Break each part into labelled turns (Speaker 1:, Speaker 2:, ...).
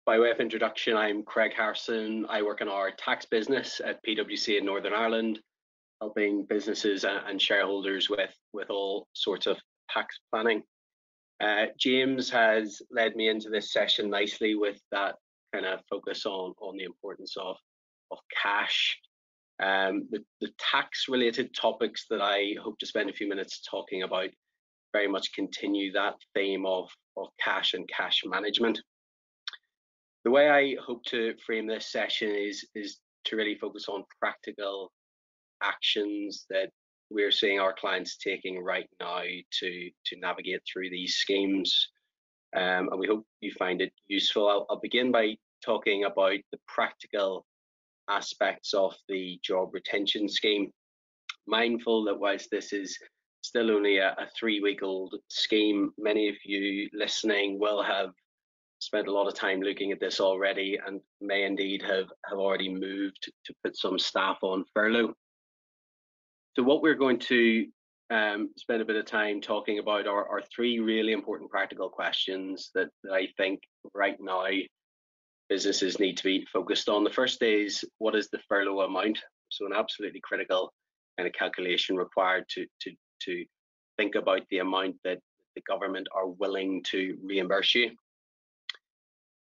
Speaker 1: By way of introduction, I'm Craig Harrison. I work in our tax business at PwC in Northern Ireland, helping businesses and shareholders with all sorts of tax planning. James has led me into this session nicely with that kind of focus on the importance of cash. The tax related topics that I hope to spend a few minutes talking about very much continue that theme of cash and cash management. The way I hope to frame this session is to really focus on practical actions that we're seeing our clients taking right now to navigate through these schemes, and we hope you find it useful. I'll begin by talking about the practical aspects of the job retention scheme, mindful that whilst this is still only a 3-week-old scheme, many of you listening will have spent a lot of time looking at this already and may indeed have already moved to put some staff on furlough. So what we're going to spend a bit of time talking about are 3 really important practical questions that I think right now businesses need to be focused on. The first is, what is the furlough amount? So an absolutely critical kind of calculation required to think about the amount that the government are willing to reimburse you.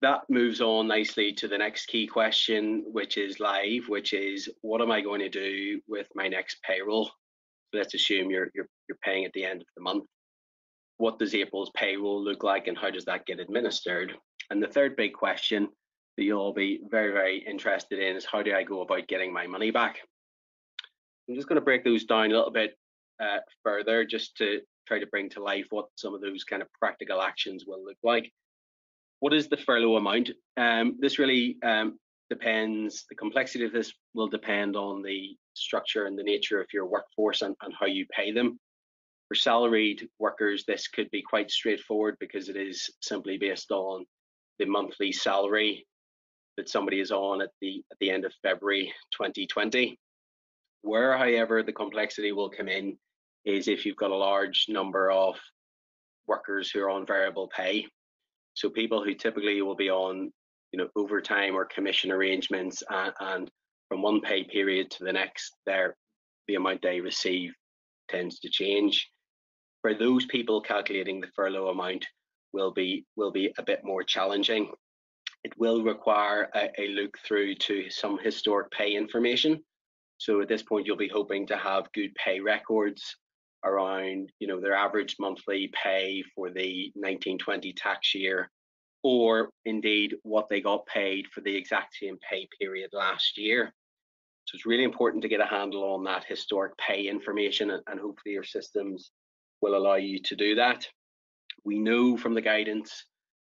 Speaker 1: That moves on nicely to the next key question, which is live, which is, what am I going to do with my next payroll? So let's assume you're paying at the end of the month. What does April's payroll look like, and how does that get administered? And the third big question that you'll all be very, very interested in is, how do I go about getting my money back? I'm just going to break those down a little bit further, just to try to bring to life what some of those kind of practical actions will look like. What is the furlough amount? This really depends, the complexity of this will depend on the structure and the nature of your workforce and how you pay them. For salaried workers, this could be quite straightforward because it is simply based on the monthly salary that somebody is on at the end of February 2020. Where, however, the complexity will come in is if you've got a large number of workers who are on variable pay. So people who typically will be on, overtime or commission arrangements, and from one pay period to the next, the amount they receive tends to change. For those people, calculating the furlough amount will be a bit more challenging. It will require a look through to some historic pay information. So at this point, you'll be hoping to have good pay records around, their average monthly pay for the 1920 tax year, or indeed what they got paid for the exact same pay period last year. So it's really important to get a handle on that historic pay information, and hopefully your systems will allow you to do that. We know from the guidance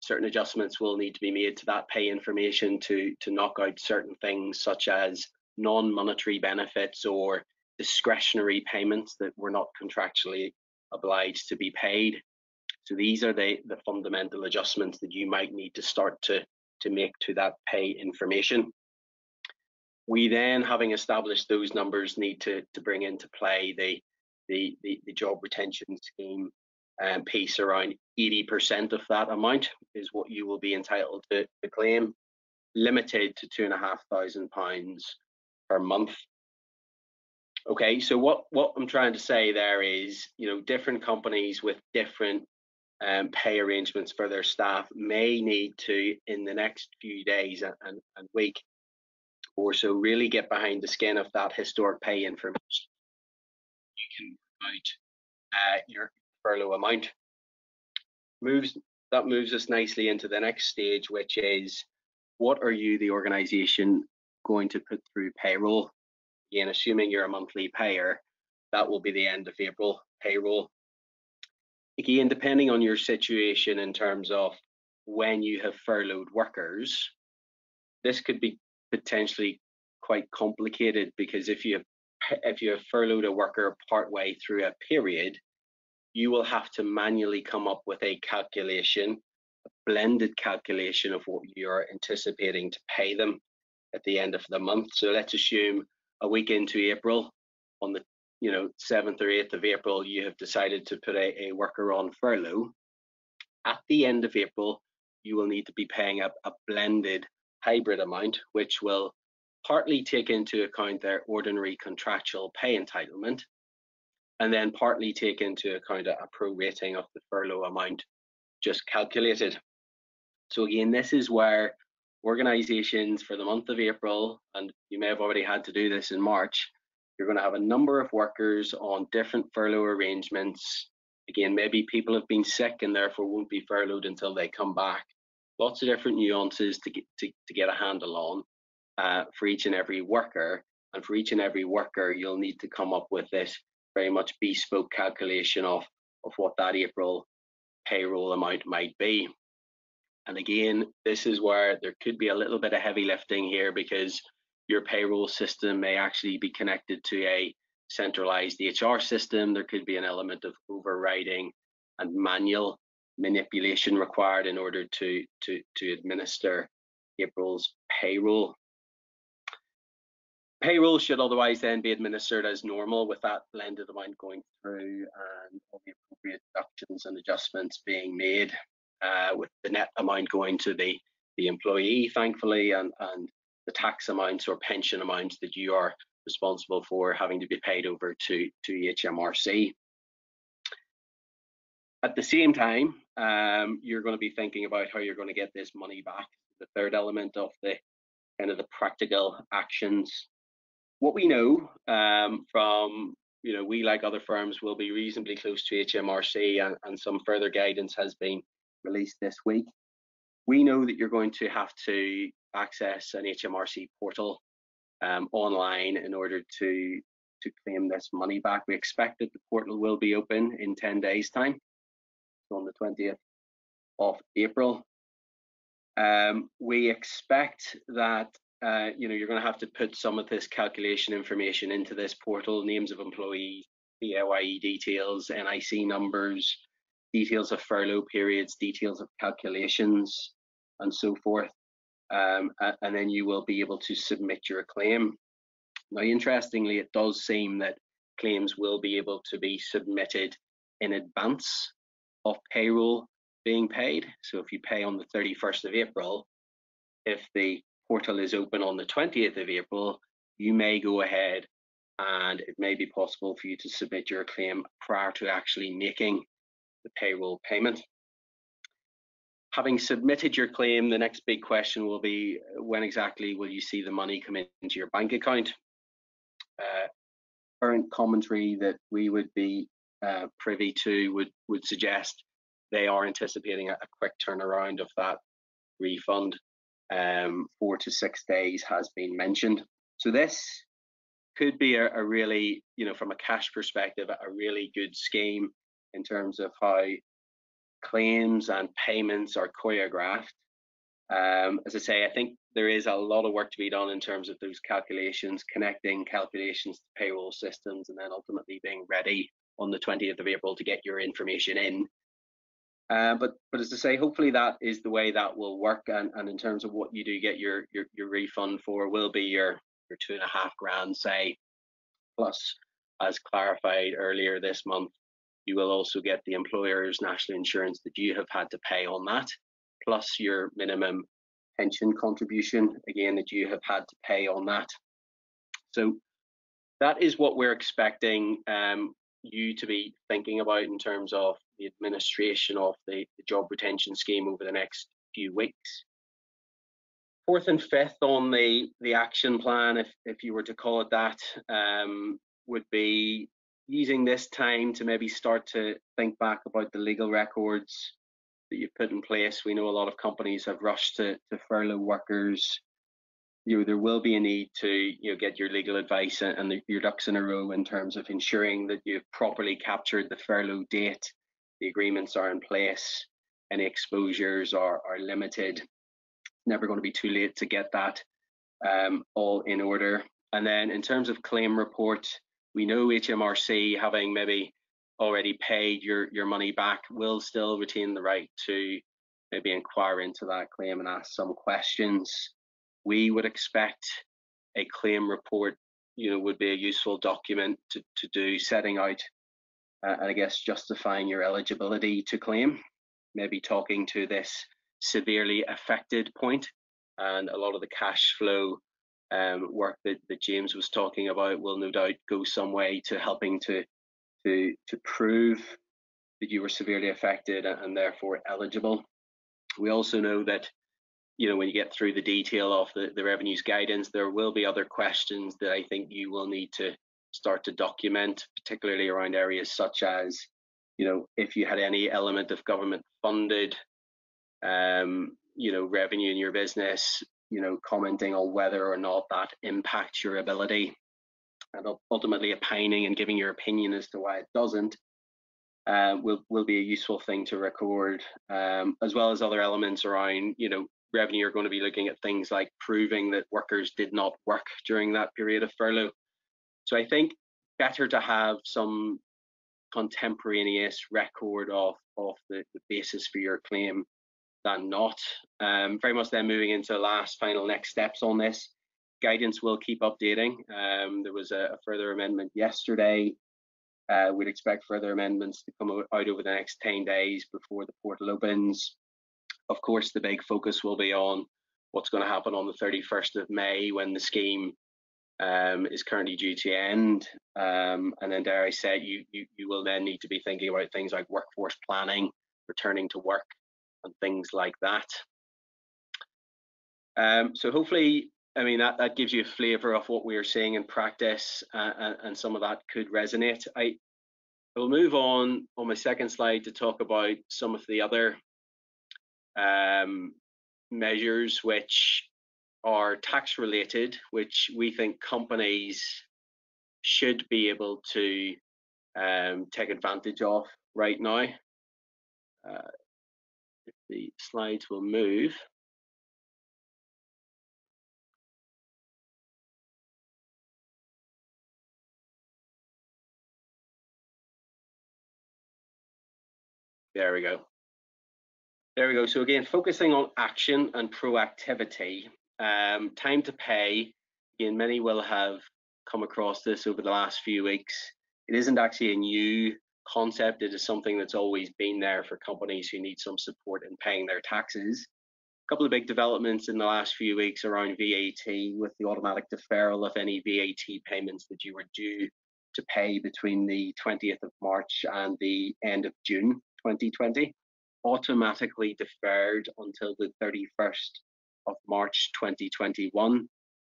Speaker 1: certain adjustments will need to be made to that pay information to knock out certain things, such as non-monetary benefits or discretionary payments that were not contractually obliged to be paid. So these are the fundamental adjustments that you might need to start to make to that pay information. We then, having established those numbers, need to bring into play the job retention scheme piece. Around 80% of that amount is what you will be entitled to claim, limited to £2,500 per month. Okay, so what I'm trying to say there is, different companies with different pay arrangements for their staff may need to, in the next few days and week or so, really get behind the skin of that historic pay information. You can work out your furlough amount. That moves us nicely into the next stage, which is, what are you, the organization, going to put through payroll? Again, assuming you're a monthly payer, that will be the end of April payroll. Again, depending on your situation in terms of when you have furloughed workers, this could be potentially quite complicated, because if you have furloughed a worker partway through a period, you will have to manually come up with a calculation, a blended calculation of what you're anticipating to pay them at the end of the month. So let's assume a week into April, on the 7th or 8th of April, you have decided to put a worker on furlough. At the end of April, you will need to be paying a blended hybrid amount, which will partly take into account their ordinary contractual pay entitlement, and then partly take into account a prorating of the furlough amount just calculated. So again, this is where organizations for the month of April, and you may have already had to do this in March, you're going to have a number of workers on different furlough arrangements. Again, maybe people have been sick and therefore won't be furloughed until they come back. Lots of different nuances to get a handle on for each and every worker. And for each and every worker, you'll need to come up with this very much bespoke calculation of what that April payroll amount might be. And again, this is where there could be a little bit of heavy lifting here, because your payroll system may actually be connected to a centralized HR system. There could be an element of overriding and manual manipulation required in order to administer April's payroll. Payroll should otherwise then be administered as normal, with that blended amount going through and all the appropriate deductions and adjustments being made, with the net amount going to the employee, thankfully, and the tax amounts or pension amounts that you are responsible for having to be paid over to HMRC. At the same time, you're going to be thinking about how you're going to get this money back. The third element of the kind of the practical actions. What we know from, we, like other firms, will be reasonably close to HMRC, and some further guidance has been released this week. We know that you're going to have to access an HMRC portal online in order to claim this money back. We expect that the portal will be open in 10 days' time, so on the 20th of April. We expect that you're going to have to put some of this calculation information into this portal: names of employees, PAYE details, NIC numbers, details of furlough periods, details of calculations, and so forth. And then you will be able to submit your claim. Now, interestingly, it does seem that claims will be able to be submitted in advance of payroll being paid. So if you pay on the 31st of April, if the portal is open on the 20th of April, you may go ahead and it may be possible for you to submit your claim prior to actually making the payroll payment. Having submitted your claim, the next big question will be, when exactly will you see the money come into your bank account? Current commentary that we would be privy to would suggest they are anticipating a quick turnaround of that refund. 4 to 6 days has been mentioned. So this could be a really, from a cash perspective, a really good scheme in terms of how claims and payments are choreographed. As I say, I think there is a lot of work to be done in terms of those calculations, connecting calculations to payroll systems, and then ultimately being ready on the 20th of April to get your information in. But as I say, hopefully that is the way that will work. And in terms of what you do get your refund for, will be your 2.5 grand, say, plus, as clarified earlier this month, you will also get the employer's national insurance that you have had to pay on that, plus your minimum pension contribution, again, that you have had to pay on that. So that is what we're expecting you to be thinking about in terms of the administration of the job retention scheme over the next few weeks. Fourth and fifth on the action plan, if you were to call it that, would be using this time to maybe start to think back about the legal records that you've put in place. We know a lot of companies have rushed to furlough workers. There will be a need to get your legal advice and your ducks in a row in terms of ensuring that you've properly captured the furlough date, the agreements are in place, any exposures are limited. Never going to be too late to get that all in order. And then in terms of claim report, we know HMRC, having maybe already paid your money back, will still retain the right to maybe inquire into that claim and ask some questions. We would expect a claim report, would be a useful document to do, setting out and I guess justifying your eligibility to claim, maybe talking to this severely affected point, and a lot of the cash flow work that James was talking about will no doubt go some way to helping to prove that you were severely affected and therefore eligible. We also know that, you know, when you get through the detail of the revenues guidance, there will be other questions that I think you will need to start to document, particularly around areas such as, you know, if you had any element of government funded, you know, revenue in your business, you know, commenting on whether or not that impacts your ability, and ultimately opining and giving your opinion as to why it doesn't, will be a useful thing to record, as well as other elements around, you know, revenue. Are going to be looking at things like proving that workers did not work during that period of furlough. So I think better to have some contemporaneous record of the basis for your claim than not. Very much then moving into the last final next steps on this. Guidance will keep updating. There was a further amendment yesterday. We'd expect further amendments to come out over the next 10 days before the portal opens. Of course, the big focus will be on what's going to happen on the 31st of May when the scheme is currently due to end. And then, dare I say, you will then need to be thinking about things like workforce planning, returning to work, and things like that. So hopefully, I mean, that gives you a flavour of what we are seeing in practice, and some of that could resonate. I will move on my second slide to talk about some of the other measures which are tax related, which we think companies should be able to take advantage of right now. If the slides will move. There we go. There we go. So again, focusing on action and proactivity. Time to pay. Again, many will have come across this over the last few weeks. It isn't actually a new concept. It is something that's always been there for companies who need some support in paying their taxes. A couple of big developments in the last few weeks around VAT, with the automatic deferral of any VAT payments that you were due to pay between the 20th of March and the end of June 2020, automatically deferred until the 31st of March 2021.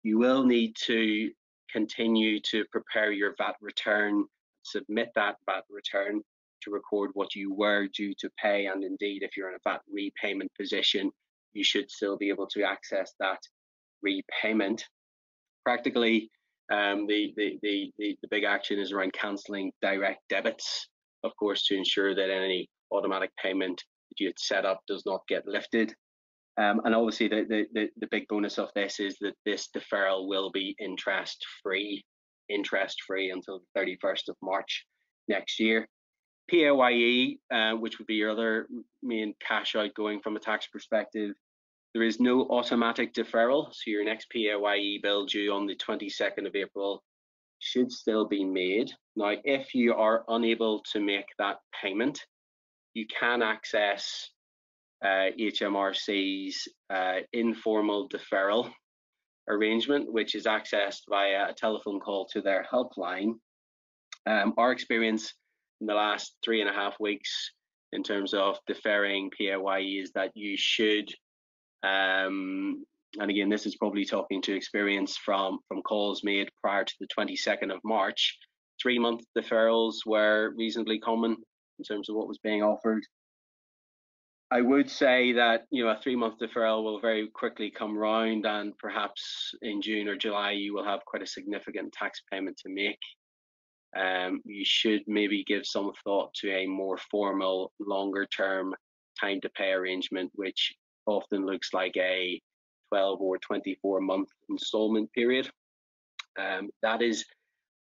Speaker 1: You will need to continue to prepare your VAT return, submit that VAT return to record what you were due to pay, and indeed, if you're in a VAT repayment position, you should still be able to access that repayment. Practically, the big action is around cancelling direct debits, of course, to ensure that any automatic payment that you had set up does not get lifted. And obviously, the big bonus of this is that this deferral will be interest free until the 31st of March next year. PAYE, which would be your other main cash outgoing from a tax perspective, there is no automatic deferral, so your next PAYE bill due on the 22nd of April should still be made. Now, if you are unable to make that payment, you can access HMRC's informal deferral arrangement, which is accessed via a telephone call to their helpline. Our experience in the last 3.5 weeks in terms of deferring PAYE is that you should, and again, this is probably talking to experience from calls made prior to the 22nd of March, 3-month deferrals were reasonably common in terms of what was being offered. I would say that, you know, a 3-month deferral will very quickly come round, and perhaps in June or July you will have quite a significant tax payment to make. You should maybe give some thought to a more formal, longer term time to pay arrangement, which often looks like a 12 or 24-month installment period.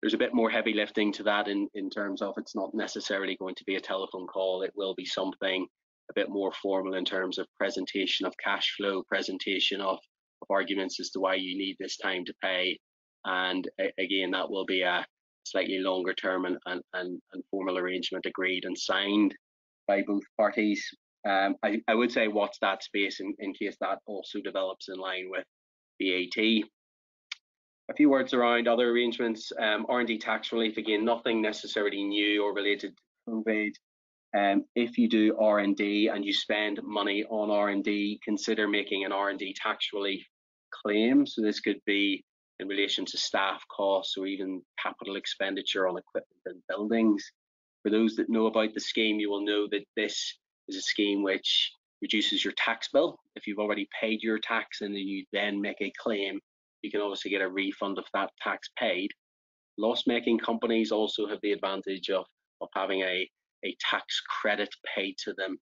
Speaker 1: There's a bit more heavy lifting to that in terms of it's not necessarily going to be a telephone call. It will be something a bit more formal in terms of presentation of cash flow, presentation of arguments as to why you need this time to pay. And again, that will be a slightly longer term and formal arrangement agreed and signed by both parties. I would say watch that space in case that also develops in line with VAT. A few words around other arrangements. R&D tax relief, again, nothing necessarily new or related to COVID. If you do R&D and you spend money on R&D, consider making an R&D tax relief claim. So this could be in relation to staff costs or even capital expenditure on equipment and buildings. For those that know about the scheme, you will know that this is a scheme which reduces your tax bill. If you've already paid your tax and then you then make a claim, you can obviously get a refund of that tax paid. Loss-making companies also have the advantage of having a tax credit paid to them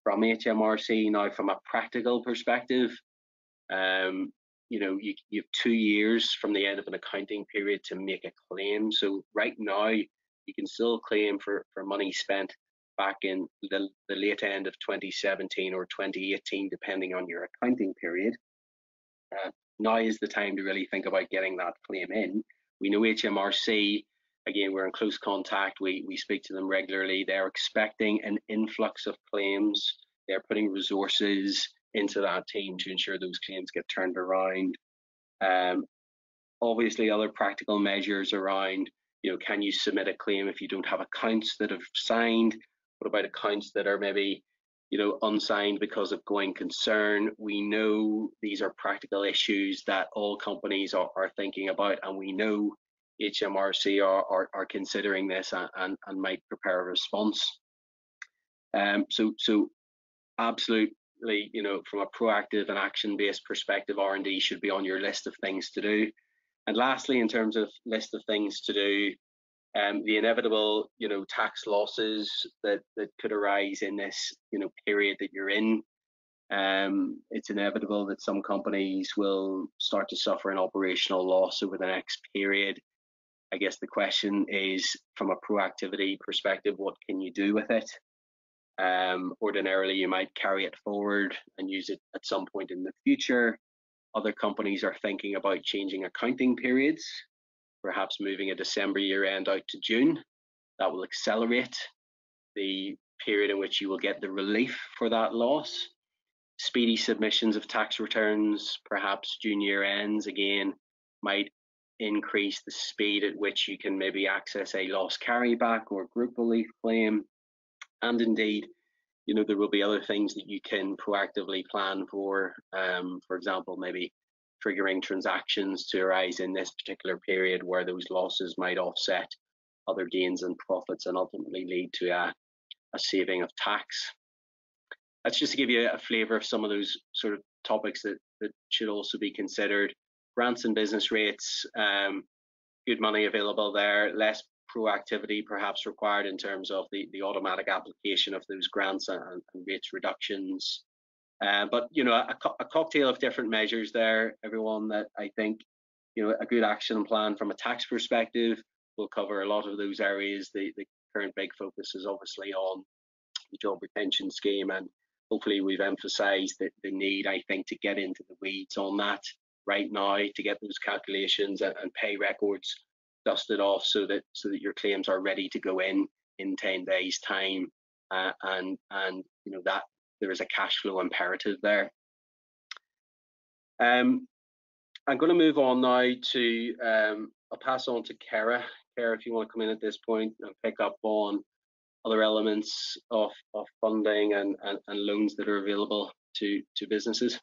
Speaker 1: from HMRC. Now, from a practical perspective, you have 2 years from the end of an accounting period to make a claim. So right now, you can still claim for money spent back in the late end of 2017 or 2018, depending on your accounting period. Now is the time to really think about getting that claim in. We know HMRC, again, we're in close contact. We speak to them regularly. They're expecting an influx of claims. They're putting resources into that team to ensure those claims get turned around. Obviously, other practical measures around, can you submit a claim if you don't have accounts that have signed? What about accounts that are maybe, unsigned because of going concern? We know these are practical issues that all companies are thinking about, and we know HMRC are considering this and might prepare a response. So absolutely, from a proactive and action-based perspective, R&D should be on your list of things to do. And lastly, in terms of list of things to do, the inevitable, tax losses that could arise in this, period that you're in. It's inevitable that some companies will start to suffer an operational loss over the next period. I guess the question is, from a proactivity perspective, what can you do with it? Ordinarily, you might carry it forward and use it at some point in the future. Other companies are thinking about changing accounting periods, perhaps moving a December year end out to June. That will accelerate the period in which you will get the relief for that loss. Speedy submissions of tax returns, perhaps June year ends, again, might increase the speed at which you can maybe access a loss carryback or group relief claim. And indeed, there will be other things that you can proactively plan for example, maybe triggering transactions to arise in this particular period where those losses might offset other gains and profits and ultimately lead to a saving of tax. That's just to give you a flavour of some of those sort of topics that should also be considered. Grants and business rates, good money available there, less proactivity perhaps required in terms of the automatic application of those grants and rates reductions. But a cocktail of different measures there, everyone, that I think a good action plan from a tax perspective will cover a lot of those areas. The current big focus is obviously on the job retention scheme, and hopefully we've emphasised the need, I think, to get into the weeds on that right now, to get those calculations and pay records dusted off so that your claims are ready to go in 10 days time, and that there is a cash flow imperative there. I'm going to move on now to I'll pass on to Kara. Kara, if you want to come in at this point and pick up on other elements of funding and loans that are available to businesses.